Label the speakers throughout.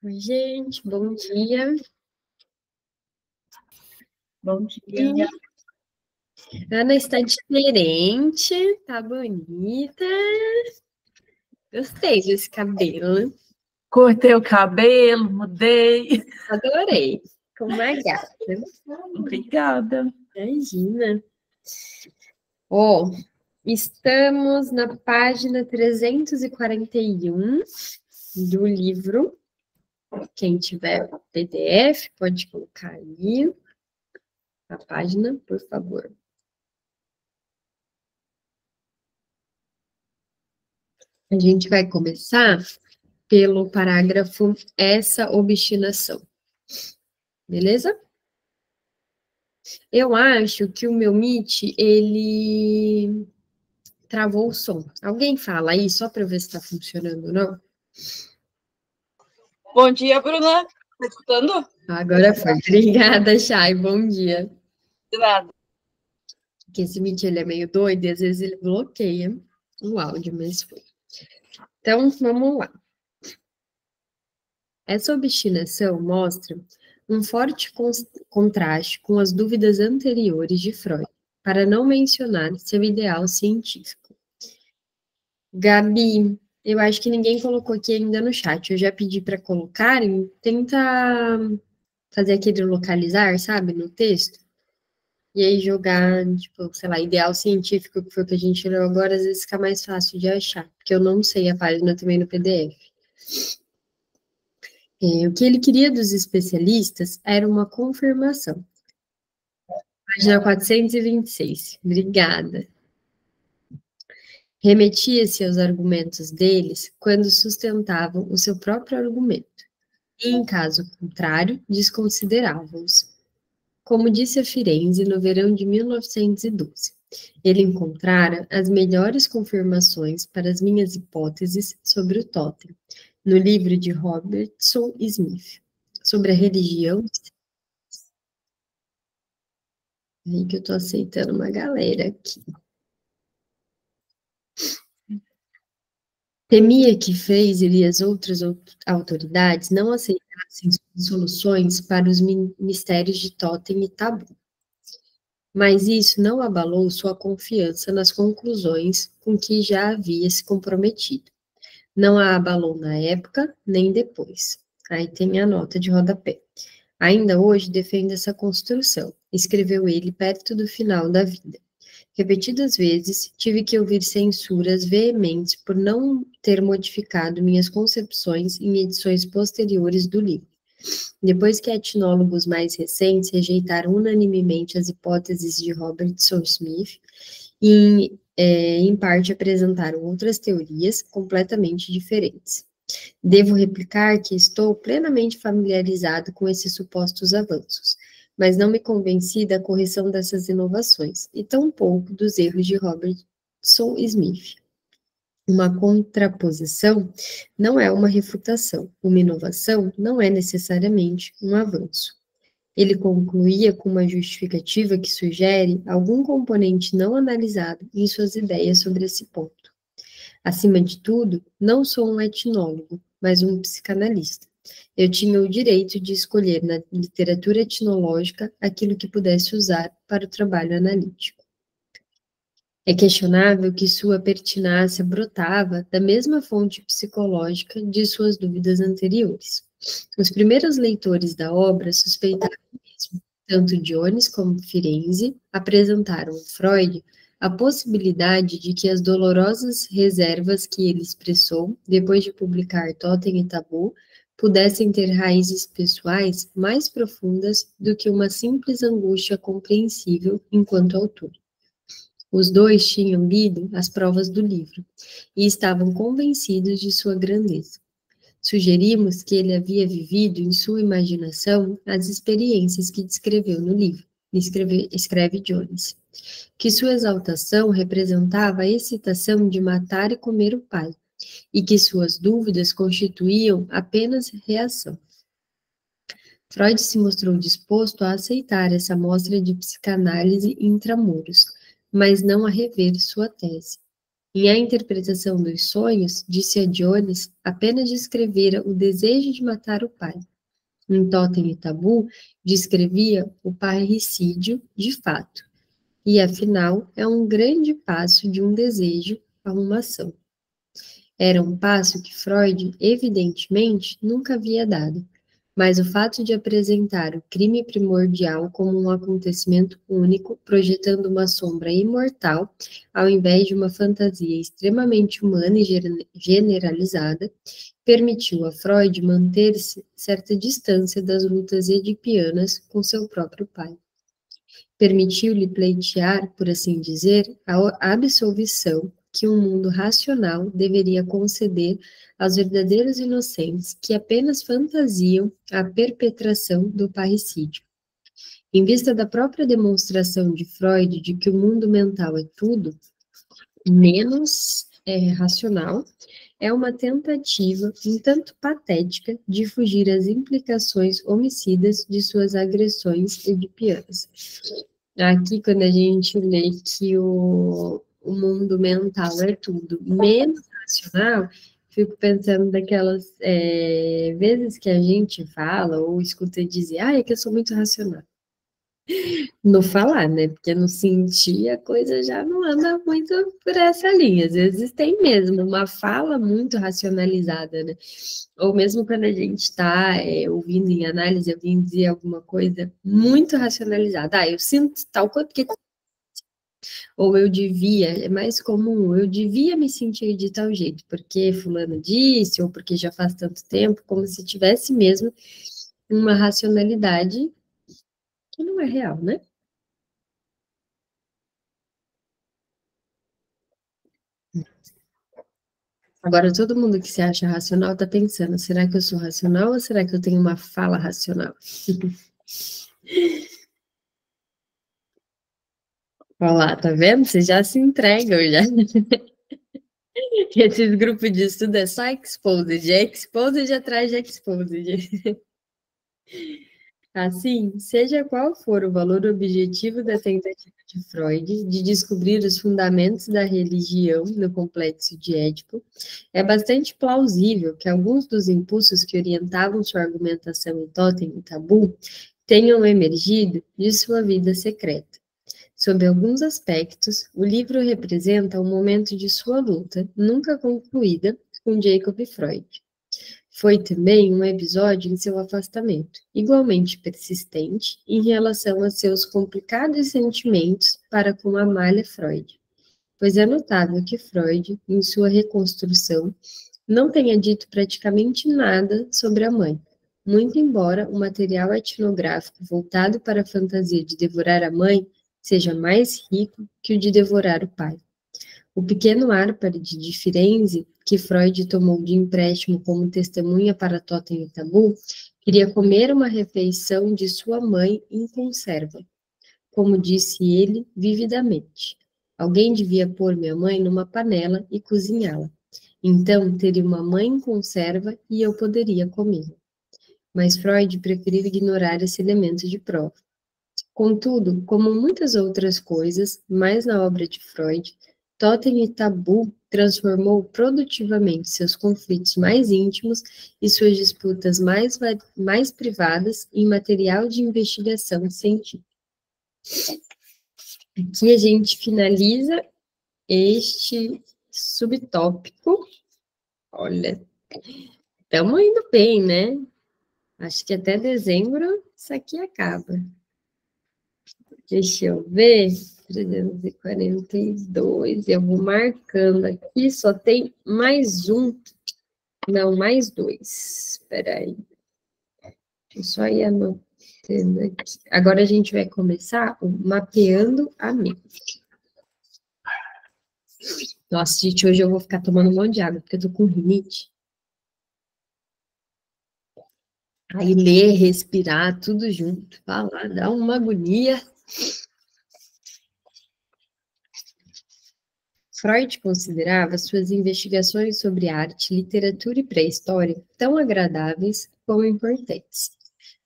Speaker 1: Oi, gente, bom dia.
Speaker 2: Bom dia.
Speaker 1: Ana está diferente, tá bonita. Gostei desse cabelo.
Speaker 2: Cortei o cabelo, mudei.
Speaker 1: Adorei. Como uma gata.
Speaker 2: Obrigada.
Speaker 1: Imagina. Ó, estamos na página 341 do livro. Quem tiver PDF, pode colocar aí a página, por favor. A gente vai começar pelo parágrafo essa obstinação. Beleza? Eu acho que o meu Meet, ele travou o som. Alguém fala aí, só para eu ver se está funcionando, não?
Speaker 3: Bom dia, Bruna. Tá escutando?
Speaker 1: Agora foi. Obrigada, Chay. Bom dia.
Speaker 3: De nada.
Speaker 1: Porque esse Meet, ele é meio doido e às vezes ele bloqueia o áudio, mas foi. Então, vamos lá. Essa obstinação mostra um forte contraste com as dúvidas anteriores de Freud, para não mencionar seu ideal científico. Gabi, eu acho que ninguém colocou aqui ainda no chat. Eu já pedi para colocarem. Tenta fazer aquele localizar, sabe, no texto. E aí jogar, tipo, sei lá, ideal científico, que foi o que a gente leu agora, às vezes fica mais fácil de achar, porque eu não sei a página também no PDF. O que ele queria dos especialistas era uma confirmação. Página 426. Obrigada. Remetia-se aos argumentos deles quando sustentavam o seu próprio argumento, e, em caso contrário, desconsideravam-os. Como disse a Firenze no verão de 1912, ele encontrara as melhores confirmações para as minhas hipóteses sobre o tótem, no livro de Robertson Smith, sobre a religião. Aí que eu estou aceitando uma galera aqui. Temia que Fraser e as outras autoridades não aceitassem soluções para os mistérios de Totem e Tabu. Mas isso não abalou sua confiança nas conclusões com que já havia se comprometido. Não a abalou na época, nem depois. Aí tem a nota de rodapé. Ainda hoje defendo essa construção, escreveu ele perto do final da vida. Repetidas vezes tive que ouvir censuras veementes por não ter modificado minhas concepções em edições posteriores do livro. Depois que etnólogos mais recentes rejeitaram unanimemente as hipóteses de Robertson Smith e, em parte, apresentaram outras teorias completamente diferentes. Devo replicar que estou plenamente familiarizado com esses supostos avanços, mas não me convenci da correção dessas inovações, e tampouco dos erros de Robertson Smith. Uma contraposição não é uma refutação, uma inovação não é necessariamente um avanço. Ele concluía com uma justificativa que sugere algum componente não analisado em suas ideias sobre esse ponto. Acima de tudo, não sou um etnólogo, mas um psicanalista. Eu tinha o direito de escolher na literatura etnológica aquilo que pudesse usar para o trabalho analítico. É questionável que sua pertinácia brotava da mesma fonte psicológica de suas dúvidas anteriores. Os primeiros leitores da obra suspeitaram mesmo. Tanto Jones como Firenze apresentaram a Freud a possibilidade de que as dolorosas reservas que ele expressou depois de publicar Totem e Tabu pudessem ter raízes pessoais mais profundas do que uma simples angústia compreensível enquanto autor. Os dois tinham lido as provas do livro e estavam convencidos de sua grandeza. Sugerimos que ele havia vivido em sua imaginação as experiências que descreveu no livro, escreve Jones, que sua exaltação representava a excitação de matar e comer o pai, e que suas dúvidas constituíam apenas reação. Freud se mostrou disposto a aceitar essa amostra de psicanálise intramuros, mas não a rever sua tese. Em A Interpretação dos Sonhos, disse a Jones, apenas descrevera o desejo de matar o pai. Em Totem e Tabu, descrevia o parricídio de fato. E, afinal, é um grande passo de um desejo a uma ação. Era um passo que Freud, evidentemente, nunca havia dado, mas o fato de apresentar o crime primordial como um acontecimento único, projetando uma sombra imortal, ao invés de uma fantasia extremamente humana e generalizada, permitiu a Freud manter-se certa distância das lutas edipianas com seu próprio pai. Permitiu-lhe pleitear, por assim dizer, a absolvição que um mundo racional deveria conceder aos verdadeiros inocentes que apenas fantasiam a perpetração do parricídio. Em vista da própria demonstração de Freud de que o mundo mental é tudo menos racional, é uma tentativa, um tanto patética, de fugir às implicações homicidas de suas agressões edipianas. Aqui, quando a gente lê que o mundo mental é tudo menos racional, fico pensando daquelas vezes que a gente fala ou escuta dizer, é que eu sou muito racional. No falar, né? Porque no sentir a coisa já não anda muito por essa linha. Às vezes tem mesmo uma fala muito racionalizada, né? Ou mesmo quando a gente está ouvindo em análise alguém dizer alguma coisa muito racionalizada. Eu sinto tal coisa porque... Ou eu devia, é mais comum, eu devia me sentir de tal jeito, porque fulano disse, ou porque já faz tanto tempo, como se tivesse mesmo uma racionalidade que não é real, né? Agora, todo mundo que se acha racional está pensando, será que eu sou racional ou será que eu tenho uma fala racional? Olha lá, tá vendo? Vocês já se entregam, já. Esses grupos de estudo é só exposed atrás de exposed. Assim, seja qual for o valor objetivo da tentativa de Freud de descobrir os fundamentos da religião no complexo de Édipo, é bastante plausível que alguns dos impulsos que orientavam sua argumentação em Totem e Tabu tenham emergido de sua vida secreta. Sob alguns aspectos, o livro representa um momento de sua luta, nunca concluída, com Jacob Freud. Foi também um episódio em seu afastamento, igualmente persistente em relação a seus complicados sentimentos para com Amália Freud, pois é notável que Freud, em sua reconstrução, não tenha dito praticamente nada sobre a mãe, muito embora o material etnográfico voltado para a fantasia de devorar a mãe seja mais rico que o de devorar o pai. O pequeno Árpade de Firenze, que Freud tomou de empréstimo como testemunha para Totem e Tabu, queria comer uma refeição de sua mãe em conserva. Como disse ele, vividamente. Alguém devia pôr minha mãe numa panela e cozinhá-la. Então, teria uma mãe em conserva e eu poderia comê-la. Mas Freud preferiu ignorar esse elemento de prova. Contudo, como muitas outras coisas, mais na obra de Freud, Totem e Tabu transformou produtivamente seus conflitos mais íntimos e suas disputas mais privadas em material de investigação científica. Aqui a gente finaliza este subtópico. Olha, estamos indo bem, né? Acho que até dezembro isso aqui acaba. Deixa eu ver. 342. Eu vou marcando aqui. Só tem mais um. Não, mais dois. Espera aí. Eu só ia anotando aqui. Agora a gente vai começar o mapeando a mente. Nossa, gente, hoje eu vou ficar tomando um monte de água, porque eu tô com rinite. Aí ler, respirar, tudo junto. Falar, dá uma agonia. Freud considerava suas investigações sobre arte, literatura e pré-história tão agradáveis como importantes.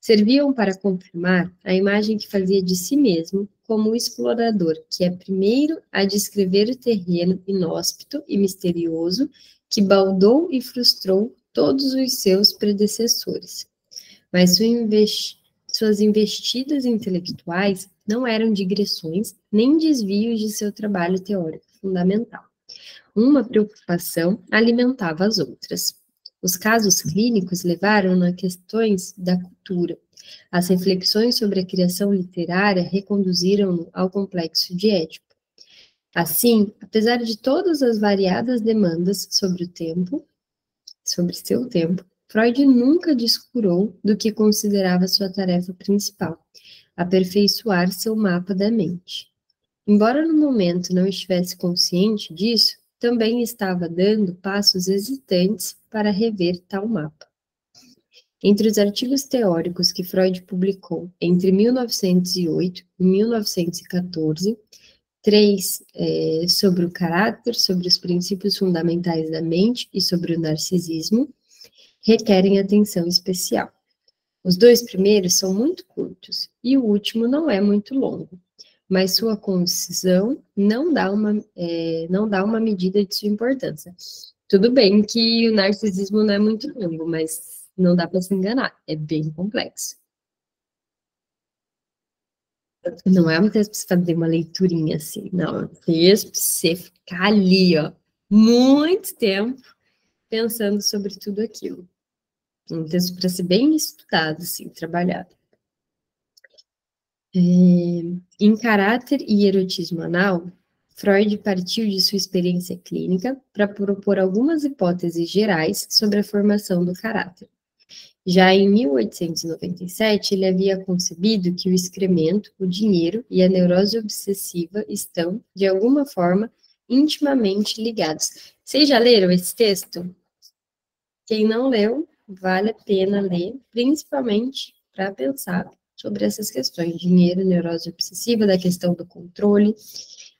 Speaker 1: serviam para confirmar a imagem que fazia de si mesmo como o explorador, que é primeiro a descrever o terreno inóspito e misterioso que baldou e frustrou todos os seus predecessores. Mas suas investidas intelectuais não eram digressões nem desvios de seu trabalho teórico fundamental. Uma preocupação alimentava as outras. Os casos clínicos levaram-no a questões da cultura. As reflexões sobre a criação literária reconduziram-no ao complexo de Édipo. Assim, apesar de todas as variadas demandas sobre seu tempo, Freud nunca descurou do que considerava sua tarefa principal, aperfeiçoar seu mapa da mente. Embora no momento não estivesse consciente disso, também estava dando passos hesitantes para rever tal mapa. Entre os artigos teóricos que Freud publicou entre 1908 e 1914, 3 sobre o caráter, sobre os princípios fundamentais da mente e sobre o narcisismo, requerem atenção especial. Os 2 primeiros são muito curtos e o último não é muito longo, mas sua concisão não dá uma medida de sua importância. Tudo bem que o narcisismo não é muito longo, mas não dá para se enganar, é bem complexo. Não é um texto para você fazer uma leiturinha assim, não, é um texto para você ficar ali, ó, muito tempo pensando sobre tudo aquilo. Um texto para ser bem estudado, assim, trabalhado. Em Caráter e Erotismo Anal, Freud partiu de sua experiência clínica para propor algumas hipóteses gerais sobre a formação do caráter. Já em 1897, ele havia concebido que o excremento, o dinheiro e a neurose obsessiva estão, de alguma forma, intimamente ligados. Vocês já leram esse texto? Quem não leu, vale a pena ler, principalmente para pensar sobre essas questões, dinheiro, neurose obsessiva, da questão do controle,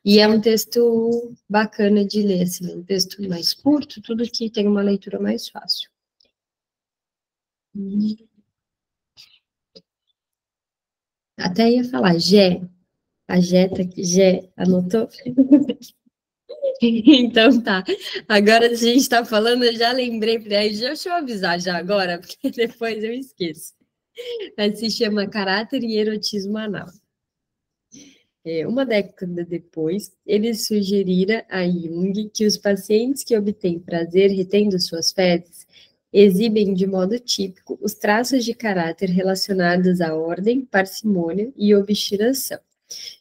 Speaker 1: e é um texto bacana de ler, assim, um texto mais curto, tudo que tem uma leitura mais fácil. Até ia falar, Gé, a Gé tá aqui, Gé, anotou? Então tá, agora a gente tá falando, eu já lembrei, deixa eu avisar já agora, porque depois eu esqueço. Mas se chama Caráter e Erotismo Anal. Uma década depois, ele sugerira a Jung que os pacientes que obtêm prazer retendo suas fezes exibem de modo típico os traços de caráter relacionados à ordem, parcimônia e obstinação.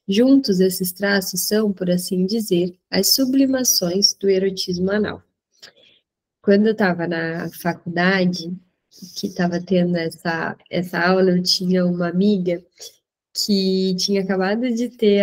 Speaker 1: Juntos, esses traços são, por assim dizer, as sublimações do erotismo anal. Quando eu estava na faculdade, que estava tendo essa aula, eu tinha uma amiga que tinha acabado de ter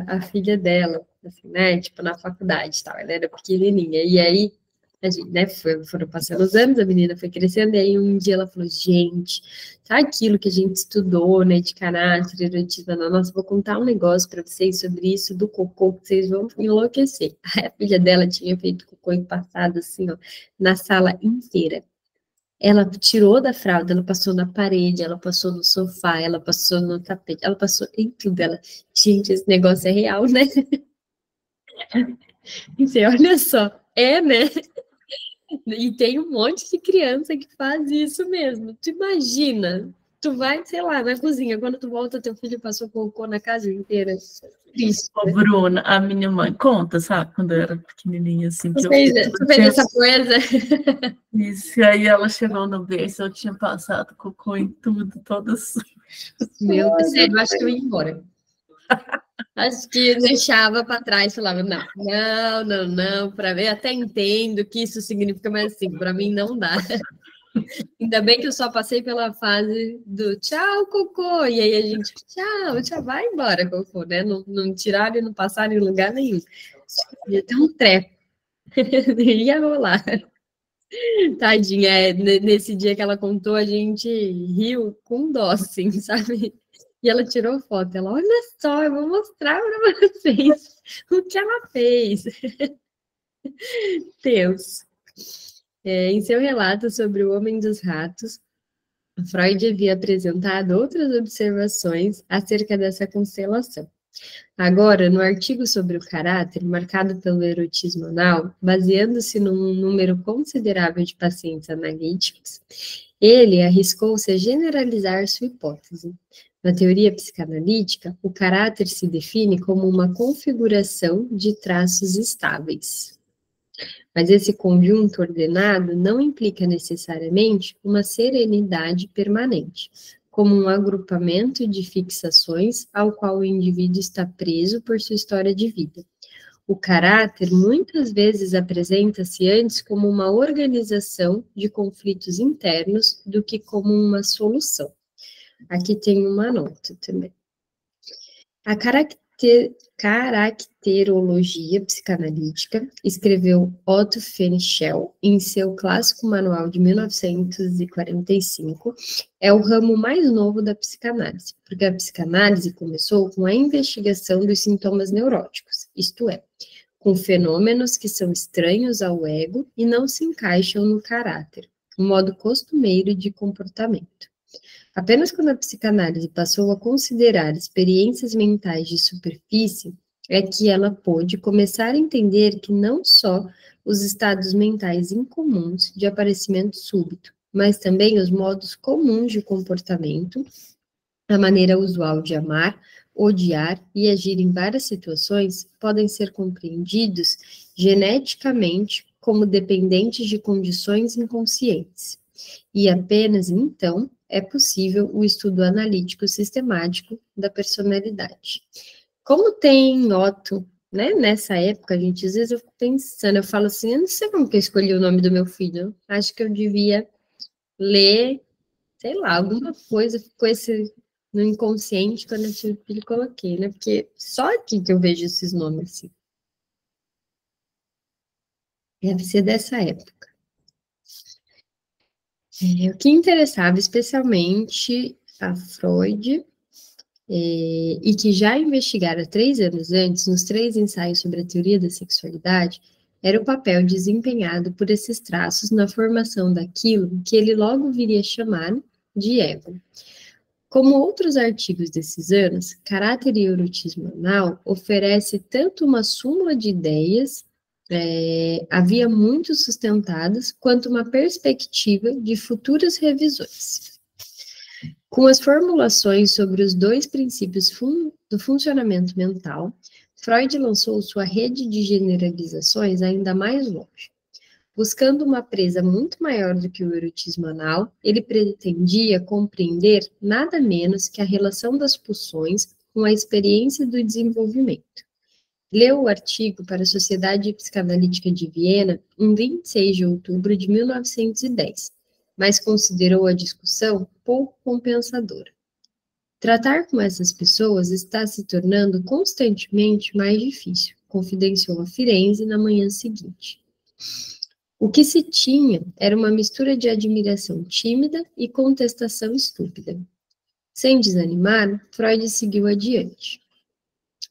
Speaker 1: a filha dela, assim, né, tipo, na faculdade, tal, ela era pequenininha, e aí, a gente, né, foram passando os anos, a menina foi crescendo, e aí um dia ela falou, gente, sabe aquilo que a gente estudou, né, de caráter, erotismo, nossa, vou contar um negócio para vocês sobre isso, do cocô, que vocês vão enlouquecer. Aí a filha dela tinha feito cocô e passado, assim, ó, na sala inteira. Ela tirou da fralda, ela passou na parede, ela passou no sofá, ela passou no tapete, ela passou em tudo. Ela, gente, esse negócio é real, né? E você, olha só, né? E tem um monte de criança que faz isso mesmo. Tu imagina, tu vai, sei lá, na cozinha, quando tu volta, teu filho passou cocô na casa inteira. Triste.
Speaker 2: Ô, Bruna, a minha mãe conta, sabe, quando eu era pequenininha, assim, que
Speaker 1: tu fez essa coisa?
Speaker 2: Isso, e aí ela chegou no berço, eu tinha passado cocô em tudo, toda suja.
Speaker 1: Meu Deus, sério, eu acho que eu ia embora. Acho que deixava para trás, falava, não, para ver, até entendo o que isso significa, mas assim, para mim não dá. Ainda bem que eu só passei pela fase do tchau, cocô, e aí a gente, tchau, vai embora, cocô, né? Não tiraram e não passaram em lugar nenhum. Ia ter um treco, ia rolar. Tadinha, nesse dia que ela contou, a gente riu com dó, assim, sabe? E ela tirou foto, ela, olha só, eu vou mostrar para vocês o que ela fez. Deus. Em seu relato sobre o Homem dos Ratos, Freud havia apresentado outras observações acerca dessa constelação. Agora, no artigo sobre o caráter, marcado pelo erotismo anal, baseando-se num número considerável de pacientes analíticos, ele arriscou-se a generalizar sua hipótese. Na teoria psicanalítica, o caráter se define como uma configuração de traços estáveis. Mas esse conjunto ordenado não implica necessariamente uma serenidade permanente, como um agrupamento de fixações ao qual o indivíduo está preso por sua história de vida. O caráter muitas vezes apresenta-se antes como uma organização de conflitos internos do que como uma solução. Aqui tem uma nota também. A caracterologia psicanalítica, escreveu Otto Fenichel em seu clássico manual de 1945, é o ramo mais novo da psicanálise, porque a psicanálise começou com a investigação dos sintomas neuróticos, isto é, com fenômenos que são estranhos ao ego e não se encaixam no caráter, um modo costumeiro de comportamento. Apenas quando a psicanálise passou a considerar experiências mentais de superfície, é que ela pôde começar a entender que não só os estados mentais incomuns de aparecimento súbito, mas também os modos comuns de comportamento, a maneira usual de amar, odiar e agir em várias situações podem ser compreendidos geneticamente como dependentes de condições inconscientes. E apenas então é possível o estudo analítico sistemático da personalidade. Como tem Otto, né, nessa época, gente, às vezes eu fico pensando, eu falo assim, eu não sei como que eu escolhi o nome do meu filho, acho que eu devia ler, sei lá, alguma coisa, ficou esse no inconsciente quando eu tive filho, coloquei, né, porque só aqui que eu vejo esses nomes assim. Deve ser dessa época. O que interessava especialmente a Freud, e que já investigara 3 anos antes, nos 3 ensaios sobre a teoria da sexualidade, era o papel desempenhado por esses traços na formação daquilo que ele logo viria a chamar de ego. Como outros artigos desses anos, Caráter e Erotismo Anal oferece tanto uma súmula de ideias, havia muito sustentadas, quanto uma perspectiva de futuras revisões. Com as formulações sobre os 2 princípios do funcionamento mental, Freud lançou sua rede de generalizações ainda mais longe. Buscando uma presa muito maior do que o erotismo anal, ele pretendia compreender nada menos que a relação das pulsões com a experiência do desenvolvimento. Leu o artigo para a Sociedade Psicanalítica de Viena em 26 de outubro de 1910, mas considerou a discussão pouco compensadora. Tratar com essas pessoas está se tornando constantemente mais difícil, confidenciou a Firenze na manhã seguinte. O que se tinha era uma mistura de admiração tímida e contestação estúpida. Sem desanimar, Freud seguiu adiante.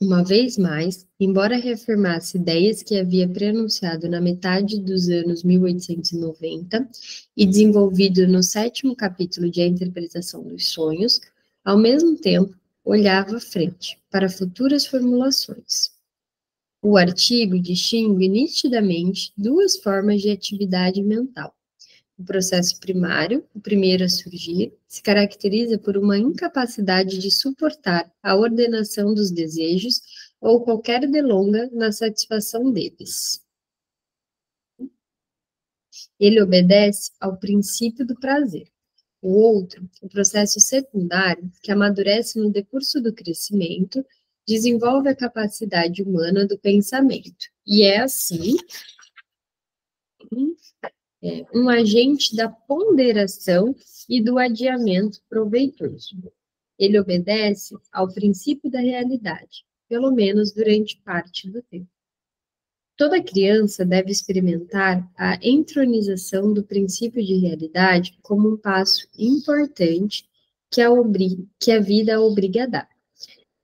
Speaker 1: Uma vez mais, embora reafirmasse ideias que havia prenunciado na metade dos anos 1890 e desenvolvido no 7º capítulo de A Interpretação dos Sonhos, ao mesmo tempo olhava à frente, para futuras formulações. O artigo distingue nitidamente 2 formas de atividade mental. O processo primário, o primeiro a surgir, se caracteriza por uma incapacidade de suportar a ordenação dos desejos ou qualquer delonga na satisfação deles. Ele obedece ao princípio do prazer. O outro, o processo secundário, que amadurece no decurso do crescimento, desenvolve a capacidade humana do pensamento. E é assim um agente da ponderação e do adiamento proveitoso. Ele obedece ao princípio da realidade, pelo menos durante parte do tempo. Toda criança deve experimentar a entronização do princípio de realidade como um passo importante que a vida a obriga a dar.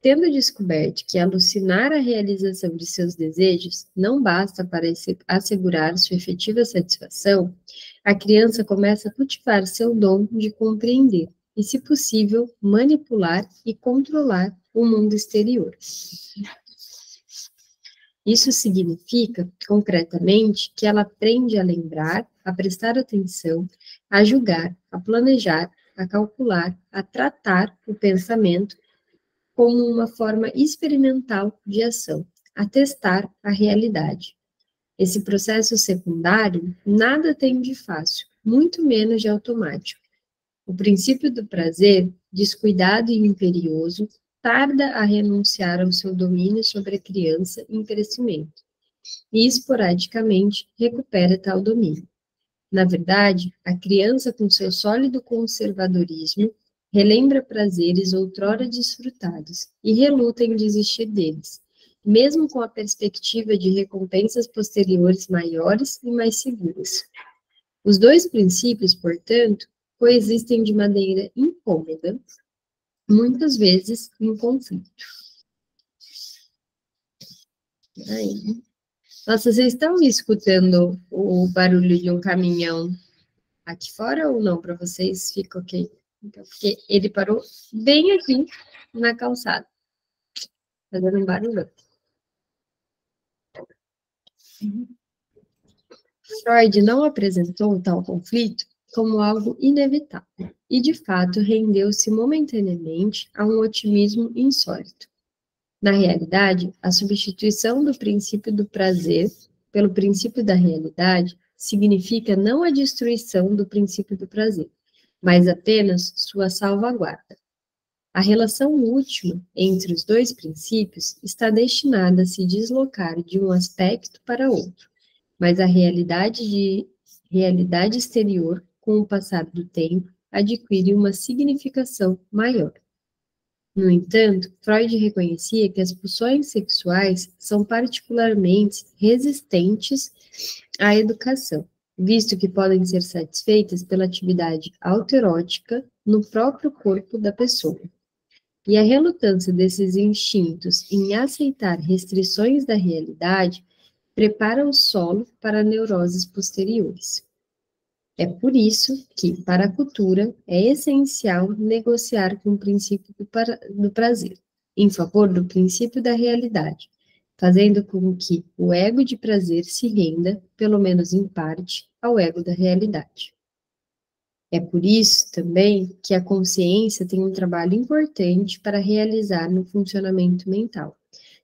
Speaker 1: Tendo descoberto que alucinar a realização de seus desejos não basta para assegurar sua efetiva satisfação, a criança começa a cultivar seu dom de compreender e, se possível, manipular e controlar o mundo exterior. Isso significa, concretamente, que ela aprende a lembrar, a prestar atenção, a julgar, a planejar, a calcular, a tratar o pensamento como uma forma experimental de ação, a testar a realidade. Esse processo secundário nada tem de fácil, muito menos de automático. O princípio do prazer, descuidado e imperioso, tarda a renunciar ao seu domínio sobre a criança em crescimento, e esporadicamente recupera tal domínio. Na verdade, a criança, com seu sólido conservadorismo, relembra prazeres outrora desfrutados e reluta em desistir deles, mesmo com a perspectiva de recompensas posteriores maiores e mais seguras. Os dois princípios, portanto, coexistem de maneira incômoda, muitas vezes em conflito. Aí. Nossa, vocês estão escutando o barulho de um caminhão aqui fora ou não? Para vocês fica ok? Porque ele parou bem aqui na calçada, fazendo um barulho. Freud não apresentou tal conflito como algo inevitável e, de fato, rendeu-se momentaneamente a um otimismo insólito. Na realidade, a substituição do princípio do prazer pelo princípio da realidade significa não a destruição do princípio do prazer, mas apenas sua salvaguarda. A relação última entre os dois princípios está destinada a se deslocar de um aspecto para outro, mas a realidade exterior, com o passar do tempo, adquire uma significação maior. No entanto, Freud reconhecia que as pulsões sexuais são particularmente resistentes à educação, visto que podem ser satisfeitas pela atividade autoerótica no próprio corpo da pessoa. E a relutância desses instintos em aceitar restrições da realidade prepara o solo para neuroses posteriores. É por isso que, para a cultura, é essencial negociar com o princípio do prazer, em favor do princípio da realidade, fazendo com que o ego de prazer se renda, pelo menos em parte, ao ego da realidade. É por isso, também, que a consciência tem um trabalho importante para realizar no funcionamento mental.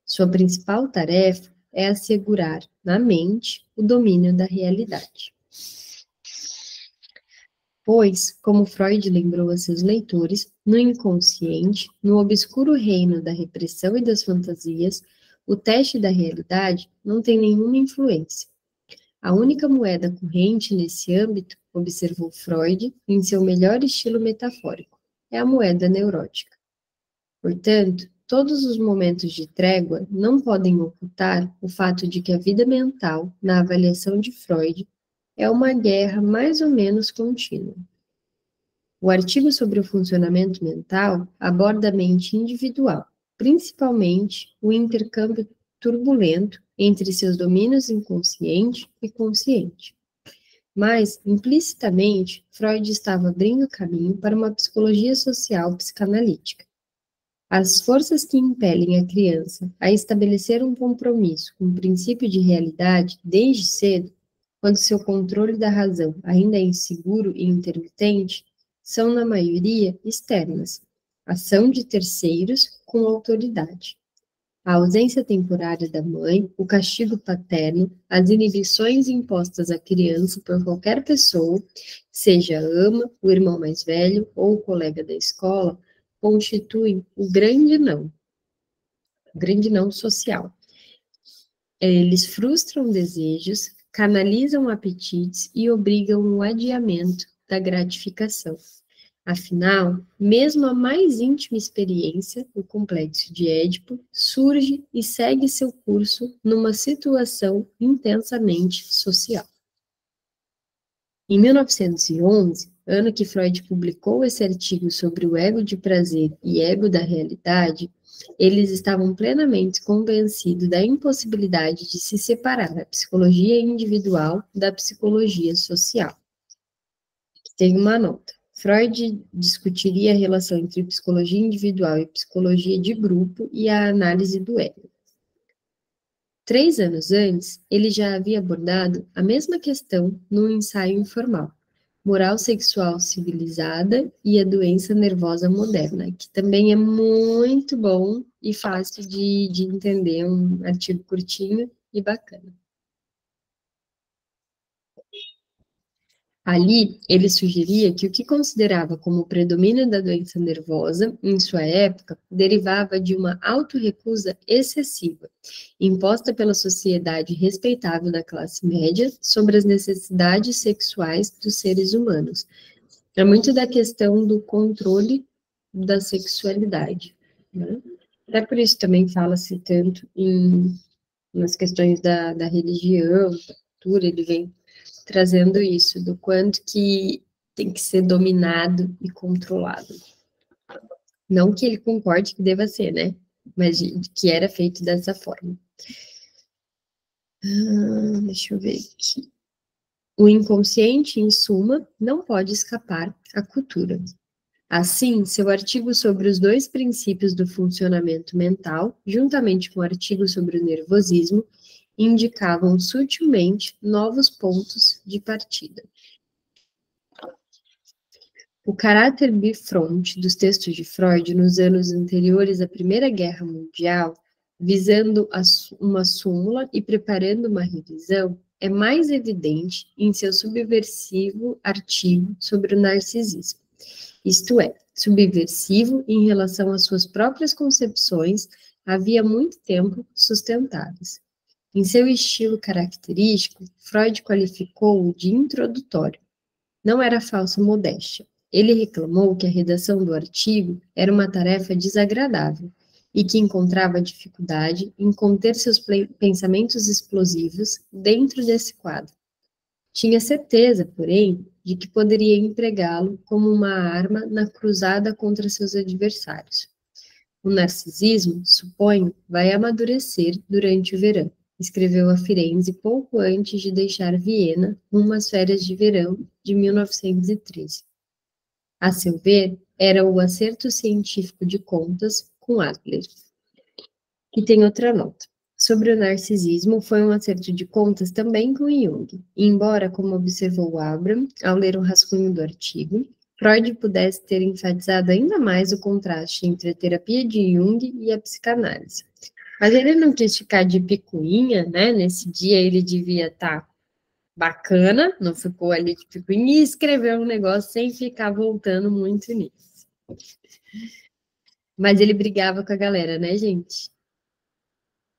Speaker 1: Sua principal tarefa é assegurar, na mente, o domínio da realidade. Pois, como Freud lembrou a seus leitores, no inconsciente, no obscuro reino da repressão e das fantasias, o teste da realidade não tem nenhuma influência. A única moeda corrente nesse âmbito, observou Freud, em seu melhor estilo metafórico, é a moeda neurótica. Portanto, todos os momentos de trégua não podem ocultar o fato de que a vida mental, na avaliação de Freud, é uma guerra mais ou menos contínua. O artigo sobre o funcionamento mental aborda a mente individual, principalmente o intercâmbio turbulento entre seus domínios inconsciente e consciente. Mas, implicitamente, Freud estava abrindo caminho para uma psicologia social psicanalítica. As forças que impelem a criança a estabelecer um compromisso com o princípio de realidade desde cedo, quando seu controle da razão ainda é inseguro e intermitente, são, na maioria, externas, ação de terceiros com autoridade. A ausência temporária da mãe, o castigo paterno, as inibições impostas à criança por qualquer pessoa, seja a ama, o irmão mais velho ou o colega da escola, constituem o grande não social. Eles frustram desejos, canalizam apetites e obrigam o adiamento da gratificação. Afinal, mesmo a mais íntima experiência, o complexo de Édipo, surge e segue seu curso numa situação intensamente social. Em 1911, ano que Freud publicou esse artigo sobre o ego de prazer e ego da realidade, eles estavam plenamente convencidos da impossibilidade de se separar a psicologia individual da psicologia social. Tem uma nota. Freud discutiria a relação entre psicologia individual e psicologia de grupo e a análise do ego. 3 anos antes, ele já havia abordado a mesma questão num ensaio informal, Moral Sexual Civilizada e a Doença Nervosa Moderna, que também é muito bom e fácil de entender, um artigo curtinho e bacana. Ali, ele sugeria que o que considerava como o predomínio da doença nervosa, em sua época, derivava de uma autorrecusa excessiva, imposta pela sociedade respeitável da classe média sobre as necessidades sexuais dos seres humanos. É muito da questão do controle da sexualidade, né? Até por isso também fala-se tanto nas questões da religião, da cultura, ele vem trazendo isso, do quanto que tem que ser dominado e controlado. Não que ele concorde que deva ser, né? Mas que era feito dessa forma. Deixa eu ver aqui. O inconsciente, em suma, não pode escapar à cultura. Assim, seu artigo sobre os 2 princípios do funcionamento mental, juntamente com o artigo sobre o nervosismo, indicavam sutilmente novos pontos de partida. O caráter bifronte dos textos de Freud nos anos anteriores à Primeira Guerra Mundial, visando uma súmula e preparando uma revisão, é mais evidente em seu subversivo artigo sobre o narcisismo. Isto é, subversivo em relação às suas próprias concepções, havia muito tempo sustentadas. Em seu estilo característico, Freud qualificou-o de introdutório. Não era falsa modéstia. Ele reclamou que a redação do artigo era uma tarefa desagradável e que encontrava dificuldade em conter seus pensamentos explosivos dentro desse quadro. Tinha certeza, porém, de que poderia empregá-lo como uma arma na cruzada contra seus adversários. O narcisismo, suponho, vai amadurecer durante o verão, escreveu a Firenze pouco antes de deixar Viena, numas férias de verão de 1913. A seu ver, era o acerto científico de contas com Adler. E tem outra nota. Sobre o narcisismo, foi um acerto de contas também com Jung, embora, como observou Abraham ao ler o rascunho do artigo, Freud pudesse ter enfatizado ainda mais o contraste entre a terapia de Jung e a psicanálise. Mas ele não quis ficar de picuinha, né? Nesse dia ele devia estar bacana, não ficou ali de picuinha e escreveu um negócio sem ficar voltando muito nisso. Mas ele brigava com a galera, né, gente?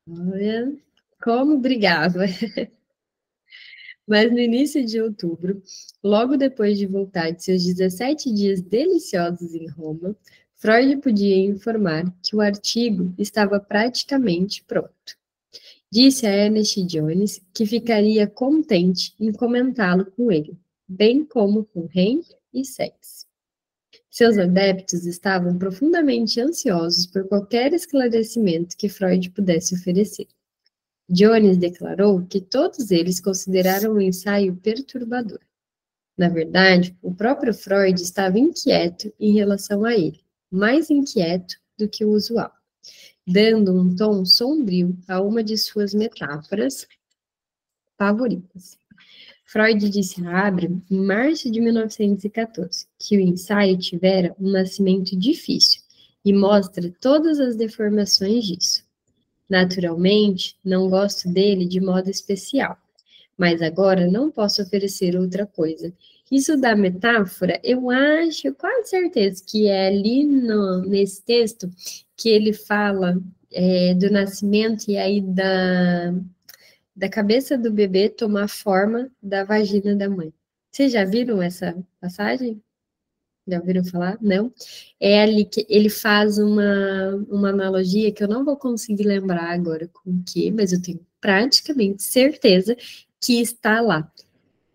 Speaker 1: Olha como brigava. Mas no início de outubro, logo depois de voltar de seus 17 dias deliciosos em Roma, Freud podia informar que o artigo estava praticamente pronto. Disse a Ernest Jones que ficaria contente em comentá-lo com ele, bem como com Henry e Sachs. Seus adeptos estavam profundamente ansiosos por qualquer esclarecimento que Freud pudesse oferecer. Jones declarou que todos eles consideraram o ensaio perturbador. Na verdade, o próprio Freud estava inquieto em relação a ele, mais inquieto do que o usual, dando um tom sombrio a uma de suas metáforas favoritas. Freud disse a Abraham, em março de 1914, que o ensaio tivera um nascimento difícil e mostra todas as deformações disso. Naturalmente, não gosto dele de modo especial, mas agora não posso oferecer outra coisa. Isso da metáfora, eu acho, quase certeza, que é ali nesse texto que ele fala do nascimento e aí da cabeça do bebê tomar forma da vagina da mãe. Vocês já viram essa passagem? Já ouviram falar? Não? É ali que ele faz uma analogia que eu não vou conseguir lembrar agora com o que, mas eu tenho praticamente certeza que está lá,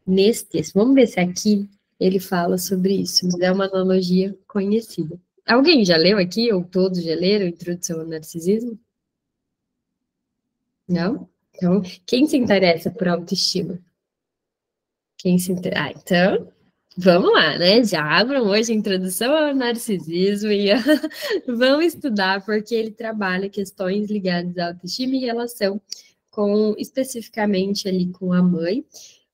Speaker 1: nesse texto. Vamos ver se aqui ele fala sobre isso, mas é uma analogia conhecida. Alguém já leu aqui, ou todos já leram, Introdução ao Narcisismo? Não? Então, quem se interessa por autoestima? Quem se interessa? Ah, então, Vamos lá, né? Já abram hoje a introdução ao narcisismo e vão estudar, porque ele trabalha questões ligadas à autoestima e relação com, especificamente ali com a mãe,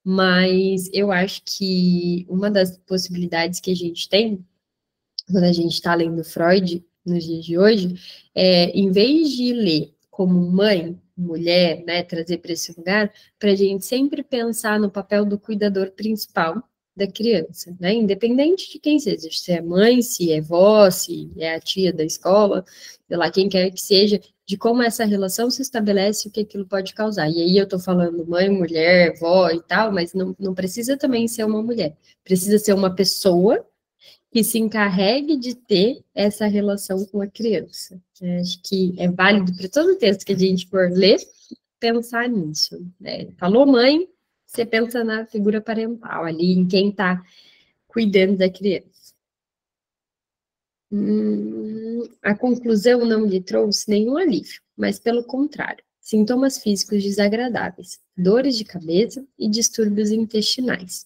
Speaker 1: mas eu acho que uma das possibilidades que a gente tem, quando a gente está lendo Freud, nos dias de hoje, em vez de ler como mãe, mulher, né, trazer para esse lugar, para a gente sempre pensar no papel do cuidador principal da criança, né, independente de quem seja, se é mãe, se é vó, se é a tia da escola, sei lá, quem quer que seja, de como essa relação se estabelece e o que aquilo pode causar. E aí eu estou falando mãe, mulher, vó e tal, mas não precisa também ser uma mulher, precisa ser uma pessoa que se encarregue de ter essa relação com a criança. Acho que é válido para todo texto que a gente for ler, pensar nisso. Falou mãe, você pensa na figura parental ali, em quem está cuidando da criança. A conclusão não lhe trouxe nenhum alívio, mas pelo contrário, sintomas físicos desagradáveis, dores de cabeça e distúrbios intestinais.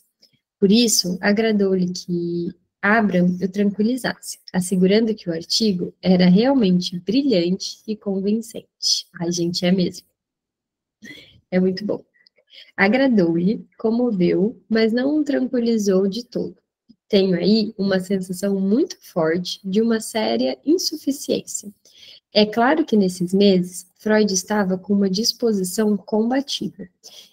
Speaker 1: Por isso, agradou-lhe que Abraham o tranquilizasse, assegurando que o artigo era realmente brilhante e convincente. Ai, gente, é mesmo. É muito bom. Agradou-lhe, comoveu, mas não o tranquilizou de todo. Tenho aí uma sensação muito forte de uma séria insuficiência. É claro que nesses meses, Freud estava com uma disposição combativa.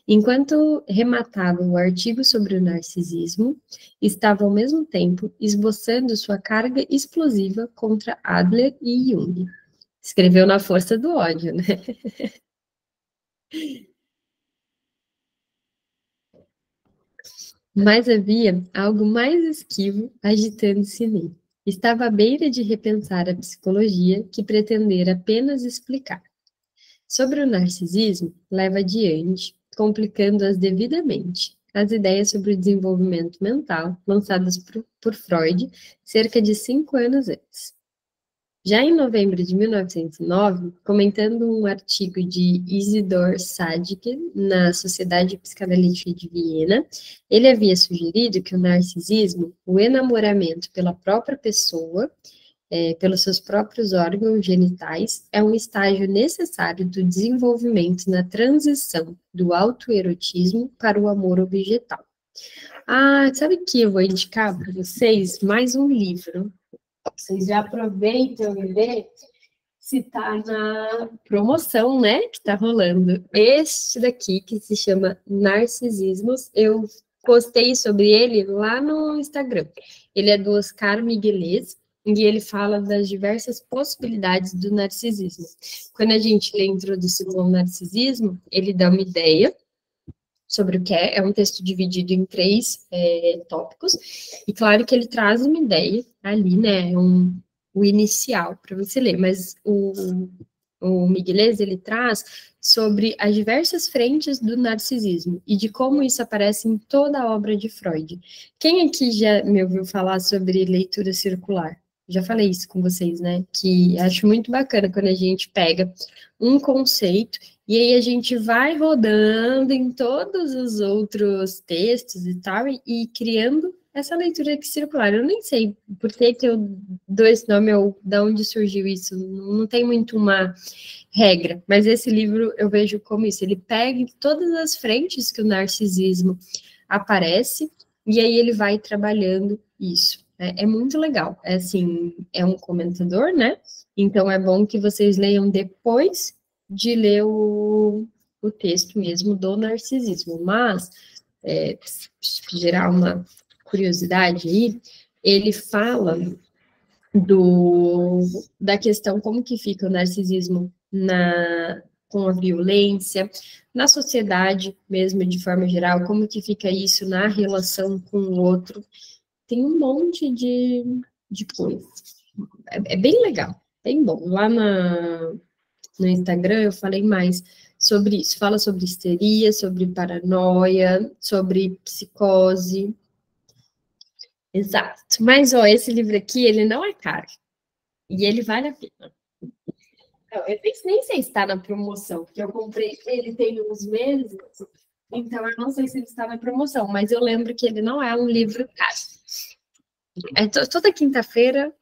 Speaker 1: Enquanto rematava o artigo sobre o narcisismo, estava ao mesmo tempo esboçando sua carga explosiva contra Adler e Jung. Escreveu na força do ódio, né? Mas havia algo mais esquivo agitando-se nele. Estava à beira de repensar a psicologia que pretendera apenas explicar. Sobre o narcisismo, leva adiante, complicando-as devidamente, as ideias sobre o desenvolvimento mental lançadas por Freud cerca de 5 anos antes. Já em novembro de 1909, comentando um artigo de Isidor Sadike na Sociedade Psicanalítica de Viena, ele havia sugerido que o narcisismo, o enamoramento pela própria pessoa, pelos seus próprios órgãos genitais, é um estágio necessário do desenvolvimento na transição do autoerotismo para o amor objetal. Ah, sabe que eu vou indicar para vocês mais um livro. Vocês já aproveitam e vê se está na promoção, né, que está rolando. Este daqui, que se chama Narcisismos, eu postei sobre ele lá no Instagram. Ele é do Oscar Miguelez, e ele fala das diversas possibilidades do narcisismo. Quando a gente lê a introdução ao narcisismo, ele dá uma ideia sobre o que é um texto dividido em 3 tópicos, e claro que ele traz uma ideia ali, né, o inicial para você ler, mas o Miguelez, ele traz sobre as diversas frentes do narcisismo e de como isso aparece em toda a obra de Freud. Quem aqui já me ouviu falar sobre leitura circular? Já falei isso com vocês, né? Que acho muito bacana quando a gente pega um conceito e aí a gente vai rodando em todos os outros textos e tal, e criando essa leitura circular. Eu nem sei por que eu dou esse nome ou de onde surgiu isso. Não tem muito uma regra, mas esse livro eu vejo como isso. Ele pega todas as frentes que o narcisismo aparece e aí ele vai trabalhando isso. É muito legal. É assim, é um comentador, né? Então é bom que vocês leiam depois de ler o texto mesmo do narcisismo. Mas, gerar uma curiosidade aí, ele fala da questão como que fica o narcisismo com a violência, na sociedade mesmo, de forma geral, como que fica isso na relação com o outro. Tem um monte de coisa. É bem legal, bem bom. Lá no Instagram eu falei mais sobre isso. Fala sobre histeria, sobre paranoia, sobre psicose. Exato. Mas, ó, esse livro aqui, ele não é caro. E ele vale a pena. Eu nem sei se está na promoção, porque eu comprei ele tem uns meses, Então, eu não sei se ele está na promoção, mas eu lembro que ele não é um livro caro. Toda quinta-feira.